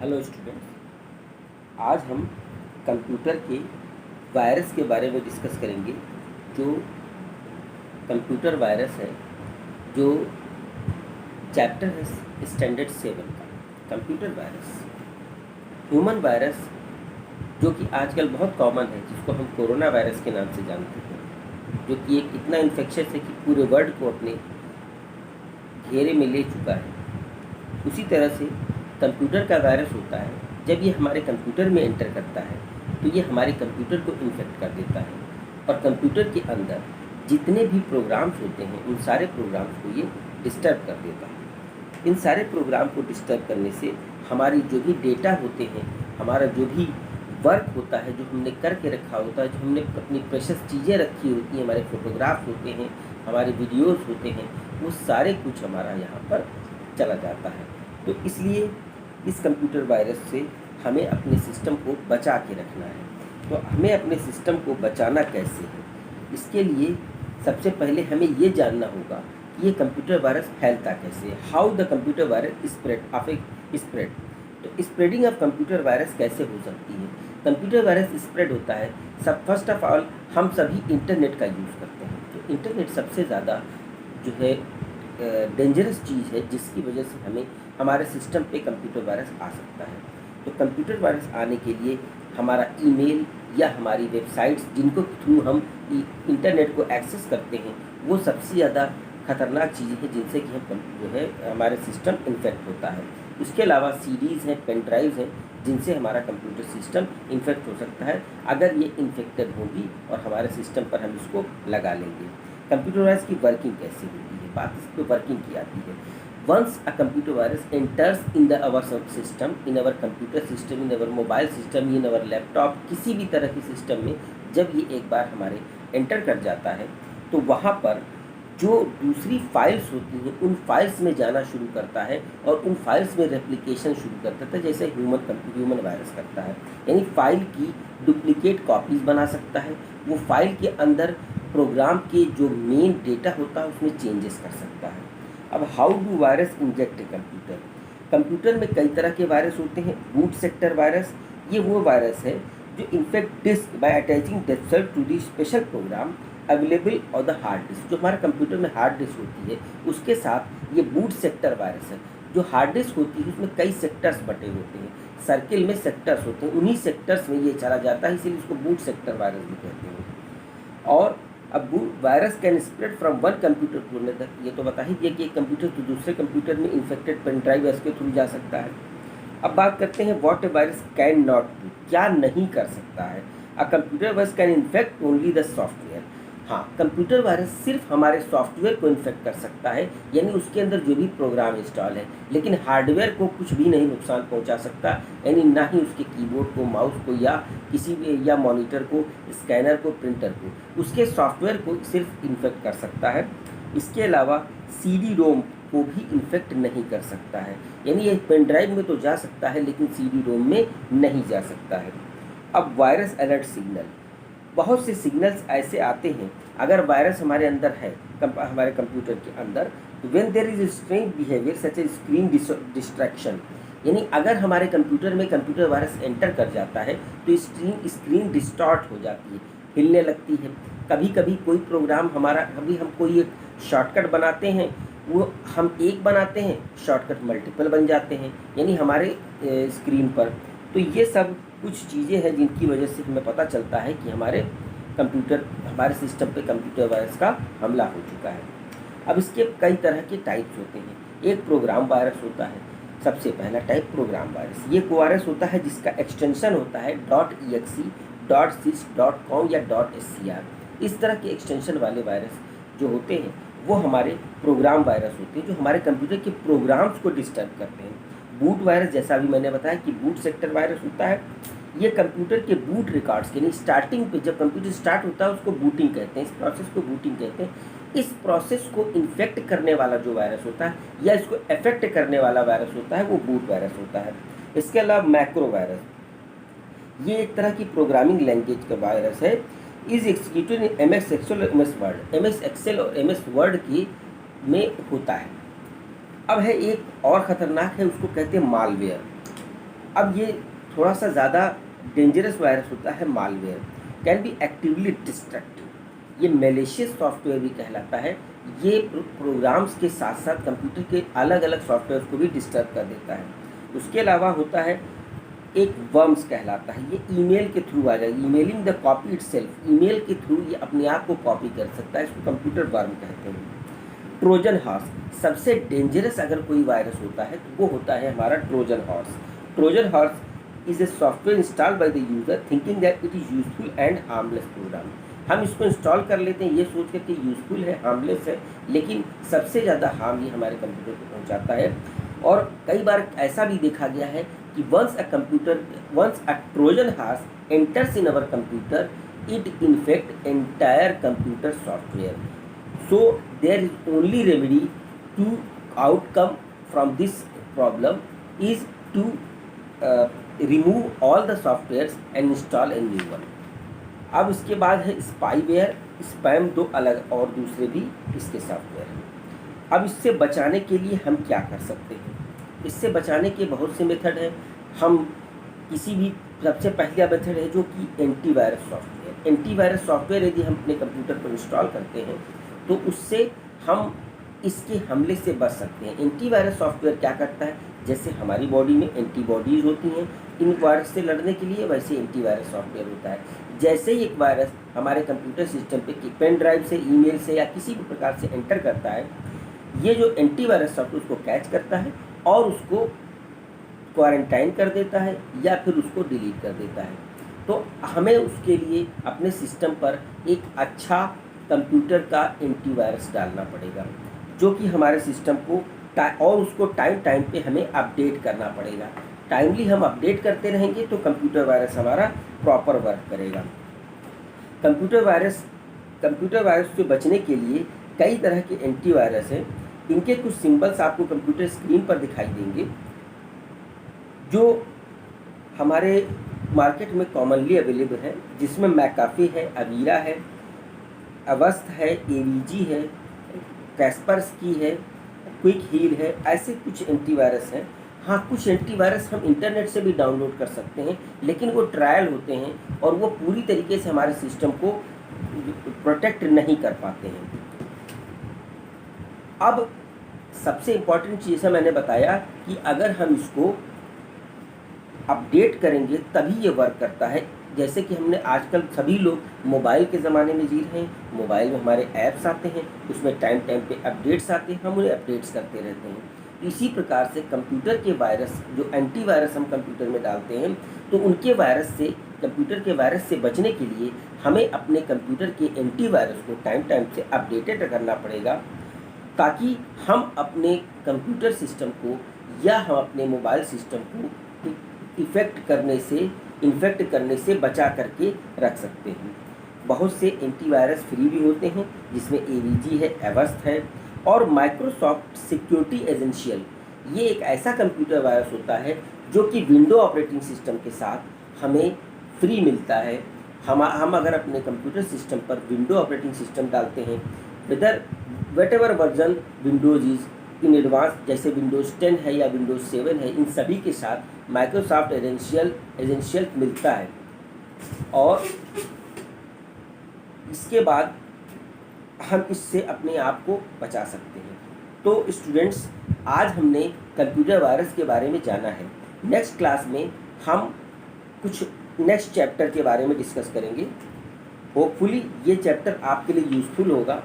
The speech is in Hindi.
हेलो स्टूडेंट्स, आज हम कंप्यूटर के वायरस के बारे में डिस्कस करेंगे। जो कंप्यूटर वायरस है, जो चैप्टर है स्टैंडर्ड 7 का कंप्यूटर वायरस। ह्यूमन वायरस जो कि आजकल बहुत कॉमन है, जिसको हम कोरोना वायरस के नाम से जानते हैं, जो कि एक इतना इन्फेक्शियस है कि पूरे वर्ल्ड को अपने घेरे में ले चुका है। उसी तरह से कंप्यूटर का वायरस होता है, जब ये हमारे कंप्यूटर में एंटर करता है तो ये हमारे कंप्यूटर को इन्फेक्ट कर देता है और कंप्यूटर के अंदर जितने भी प्रोग्राम्स होते हैं उन सारे प्रोग्राम्स को ये डिस्टर्ब कर देता है। इन सारे प्रोग्राम को डिस्टर्ब करने से हमारी जो भी डेटा होते हैं, हमारा जो भी वर्क होता है, जो हमने करके रखा होता है, जो हमने अपनी प्रेशियस चीज़ें रखी होती हैं, हमारे फोटोग्राफ्स होते हैं, हमारे वीडियोज़ होते हैं, वो सारे कुछ हमारा यहाँ पर चला जाता है। तो इसलिए इस कंप्यूटर वायरस से हमें अपने सिस्टम को बचा के रखना है। तो हमें अपने सिस्टम को बचाना कैसे है, इसके लिए सबसे पहले हमें ये जानना होगा कि ये कंप्यूटर वायरस फैलता कैसे है। How the computer virus spread. तो स्प्रेडिंग ऑफ कंप्यूटर वायरस कैसे हो सकती है। कंप्यूटर वायरस स्प्रेड होता है फर्स्ट ऑफ ऑल हम सभी इंटरनेट का यूज़ करते हैं। तो इंटरनेट सबसे ज़्यादा जो है डेंजरस चीज़ है, जिसकी वजह से हमें हमारे सिस्टम पे कंप्यूटर वायरस आ सकता है। तो कंप्यूटर वायरस आने के लिए हमारा ईमेल या हमारी वेबसाइट्स, जिनको थ्रू हम इंटरनेट को एक्सेस करते हैं, वो सबसे ज़्यादा खतरनाक चीज़ें हैं जिनसे कि हम जो है हमारे सिस्टम इन्फेक्ट होता है। उसके अलावा सीडीज़ हैं, पेन ड्राइव्स हैं, जिनसे हमारा कंप्यूटर सिस्टम इन्फेक्ट हो सकता है अगर ये इन्फेक्टेड होगी और हमारे सिस्टम पर हम इसको लगा लेंगे। कंप्यूटर वायरस की वर्किंग कैसे होती है, बात इस पर वर्किंग की आती है। Once a computer virus enters in the our system, in our computer system, in our mobile system, in our laptop, किसी भी तरह के सिस्टम में जब ये एक बार हमारे एंटर कर जाता है तो वहाँ पर जो दूसरी फाइल्स होती हैं उन फाइल्स में जाना शुरू करता है और उन फाइल्स में रेप्लिकेशन शुरू कर देता है, जैसे ह्यूमन वायरस करता है। यानी फाइल की डुप्लीकेट कॉपीज़ बना सकता है। वो फाइल के अंदर प्रोग्राम के जो मेन डेटा होता है उसमें चेंजेस कर सकता है। अब how do virus inject a computer. Computer में कई तरह के वायरस होते हैं। बूट सेक्टर वायरस, ये वो वायरस है जो infect disk by attaching themself to the special program available और द हार्ड डिस्क। जो हमारे कंप्यूटर में हार्ड डिस्क होती है उसके साथ ये बूट सेक्टर वायरस है। जो हार्ड डिस्क होती है उसमें कई सेक्टर्स बटे होते हैं, सर्किल में सेक्टर्स होते हैं, उन्हीं सेक्टर्स में ये चला जाता है, इसीलिए इसको बूट सेक्टर वायरस भी कहते हैं। और अब virus can spread from one computer to another. ये तो बता ही दिया कि एक कंप्यूटर तो दूसरे कंप्यूटर में इन्फेक्टेड पेन ड्राइव इसके थ्रू जा सकता है। अब बात करते हैं what A virus can not do, क्या नहीं कर सकता है। अ computer virus can infect only the software. हाँ, कंप्यूटर वायरस सिर्फ हमारे सॉफ्टवेयर को इन्फेक्ट कर सकता है, यानी उसके अंदर जो भी प्रोग्राम इंस्टॉल है, लेकिन हार्डवेयर को कुछ भी नहीं नुकसान पहुंचा सकता, यानी ना ही उसके कीबोर्ड को, माउस को, या किसी भी या मॉनिटर को, स्कैनर को, प्रिंटर को। उसके सॉफ्टवेयर को सिर्फ इन्फेक्ट कर सकता है। इसके अलावा सीडी रोम को भी इन्फेक्ट नहीं कर सकता है, यानी ये पेन ड्राइव में तो जा सकता है लेकिन सीडी रोम में नहीं जा सकता है। अब वायरस अलर्ट सिग्नल, बहुत से सिग्नल्स ऐसे आते हैं अगर वायरस हमारे अंदर है, हमारे कंप्यूटर के अंदर, when there is strange behaviour such a screen distraction, यानी अगर हमारे कंप्यूटर में कंप्यूटर वायरस एंटर कर जाता है तो स्क्रीन डिस्टॉर्ट हो जाती है, हिलने लगती है। कभी कभी कोई प्रोग्राम हमारा, कभी हम कोई एक शॉर्टकट बनाते हैं, वो हम एक बनाते हैं, शॉर्टकट मल्टीपल बन जाते हैं, यानी हमारे स्क्रीन पर। तो ये सब कुछ चीज़ें हैं जिनकी वजह से हमें पता चलता है कि हमारे सिस्टम पे कंप्यूटर वायरस का हमला हो चुका है। अब इसके कई तरह के टाइप्स होते हैं। एक प्रोग्राम वायरस होता है, सबसे पहला टाइप प्रोग्राम वायरस। ये वायरस होता है जिसका एक्सटेंशन होता है .exe, .sys, .com या .scr। इस तरह के एक्सटेंशन वाले वायरस जो होते हैं वो हमारे प्रोग्राम वायरस होते हैं, जो हमारे कंप्यूटर के प्रोग्राम्स को डिस्टर्ब करते हैं। बूट वायरस, जैसा अभी मैंने बताया कि बूट सेक्टर वायरस होता है, ये कंप्यूटर के बूट रिकॉर्ड्स, यानी स्टार्टिंग पे जब कंप्यूटर स्टार्ट होता है उसको बूटिंग कहते हैं, इस प्रोसेस को बूटिंग कहते हैं। इस प्रोसेस को इन्फेक्ट करने वाला जो वायरस होता है या इसको अफेक्ट करने वाला वायरस होता है वो बूट वायरस होता है। इसके अलावा मैक्रो वायरस, ये एक तरह की प्रोग्रामिंग लैंग्वेज का वायरस है, is executed in MS Excel और MS वर्ड। MS एक्सेल और MS वर्ड की में होता है। अब है एक और ख़तरनाक है, उसको कहते हैं मालवेयर। अब ये थोड़ा सा ज़्यादा डेंजरस वायरस होता है malware, can be actively destructive. ये मैलिशियस सॉफ्टवेयर भी कहलाता है। ये प्रोग्राम्स के साथ साथ कंप्यूटर के अलग अलग सॉफ्टवेयर को भी डिस्टर्ब कर देता है। उसके अलावा होता है एक वर्म्स कहलाता है, ये ईमेल के थ्रू आ जाएगी, emailing the copy itself, email के थ्रू ये अपने आप को कॉपी कर सकता है, इसको कंप्यूटर वर्म कहते हैं। ट्रोजन हॉर्स, सबसे डेंजरस अगर कोई वायरस होता है तो वो होता है हमारा Trojan horse. Trojan horse is a software installed by the user thinking that it is useful and harmless program. हम इसको इंस्टॉल कर लेते हैं ये सोच कर कि यूजफुल है, हार्मलेस है, लेकिन सबसे ज़्यादा हार्म ये हमारे कंप्यूटर को पहुंचाता है। और कई बार ऐसा भी देखा गया है कि once a Trojan horse enters in our computer, it infect entire computer software. So there is only remedy to outcome from this problem is to remove all the softwares and install a new one. अब इसके बाद है स्पाईवेयर, स्पैम, दो अलग और दूसरे भी इसके सॉफ्टवेयर हैं। अब इससे बचाने के लिए हम क्या कर सकते हैं? इससे बचाने के बहुत से मेथड हैं। हम किसी भी, सबसे पहला मेथड है जो कि एंटीवायरस सॉफ्टवेयर। एंटीवायरस सॉफ्टवेयर यदि हम अपने कंप्यूटर पर इंस्टॉल करते हैं तो उससे हम इसके हमले से बच सकते हैं। एंटीवायरस सॉफ्टवेयर क्या करता है, जैसे हमारी बॉडी में एंटीबॉडीज़ होती हैं इन वायरस से लड़ने के लिए, वैसे एंटीवायरस सॉफ्टवेयर होता है। जैसे ही एक वायरस हमारे कंप्यूटर सिस्टम पे पेन ड्राइव से, ईमेल से या किसी भी प्रकार से एंटर करता है, ये जो एंटीवायरस सॉफ्टवेयर उसको कैच करता है और उसको क्वारंटाइन कर देता है या फिर उसको डिलीट कर देता है। तो हमें उसके लिए अपने सिस्टम पर एक अच्छा कंप्यूटर का एंटीवायरस डालना पड़ेगा जो कि हमारे सिस्टम को और उसको टाइम टाइम पे हमें अपडेट करना पड़ेगा। टाइमली हम अपडेट करते रहेंगे तो कंप्यूटर वायरस हमारा प्रॉपर वर्क करेगा। कंप्यूटर वायरस से बचने के लिए कई तरह के एंटीवायरस हैं। इनके कुछ सिंबल्स आपको कंप्यूटर स्क्रीन पर दिखाई देंगे जो हमारे मार्केट में कॉमनली अवेलेबल है, जिसमें मैकाफी है, अवीरा है, अवस्थ है, एवीजी है, कैस्परस्की है, क्विक हील है। ऐसे कुछ एंटीवायरस हैं। हाँ, कुछ एंटीवायरस हम इंटरनेट से भी डाउनलोड कर सकते हैं, लेकिन वो ट्रायल होते हैं और वो पूरी तरीके से हमारे सिस्टम को प्रोटेक्ट नहीं कर पाते हैं। अब सबसे इम्पॉर्टेंट चीज़ है, मैंने बताया कि अगर हम इसको अपडेट करेंगे तभी ये वर्क करता है। जैसे कि हमने आजकल सभी लोग मोबाइल के ज़माने में जी रहे हैं, मोबाइल में हमारे ऐप्स आते हैं, उसमें टाइम टाइम पे अपडेट्स आते हैं, हम उन्हें अपडेट्स करते रहते हैं। इसी प्रकार से कंप्यूटर के वायरस, जो एंटीवायरस हम कंप्यूटर में डालते हैं, तो उनके वायरस से, कंप्यूटर के वायरस से बचने के लिए हमें अपने कंप्यूटर के एंटीवायरस को टाइम टाइम से अपडेटेड करना पड़ेगा, ताकि हम अपने कंप्यूटर सिस्टम को या हम अपने मोबाइल सिस्टम को इन्फेक्ट करने से बचा करके रख सकते हैं। बहुत से एंटीवायरस फ्री भी होते हैं, जिसमें एवीजी है, एवस्ट है और माइक्रोसॉफ्ट सिक्योरिटी एसेंशियल। ये एक ऐसा कंप्यूटर वायरस होता है जो कि विंडो ऑपरेटिंग सिस्टम के साथ हमें फ्री मिलता है। हम अगर अपने कंप्यूटर सिस्टम पर विंडो ऑपरेटिंग सिस्टम डालते हैं, whatever version Windows is in advance, जैसे विंडोज़ 10 है या विंडोज़ 7 है, इन सभी के साथ माइक्रोसॉफ्ट एसेंशियल मिलता है। और इसके बाद हम इससे अपने आप को बचा सकते हैं। तो स्टूडेंट्स, आज हमने कंप्यूटर वायरस के बारे में जाना है। नेक्स्ट क्लास में हम कुछ नेक्स्ट चैप्टर के बारे में डिस्कस करेंगे। होपफुली ये चैप्टर आपके लिए यूज़फुल होगा।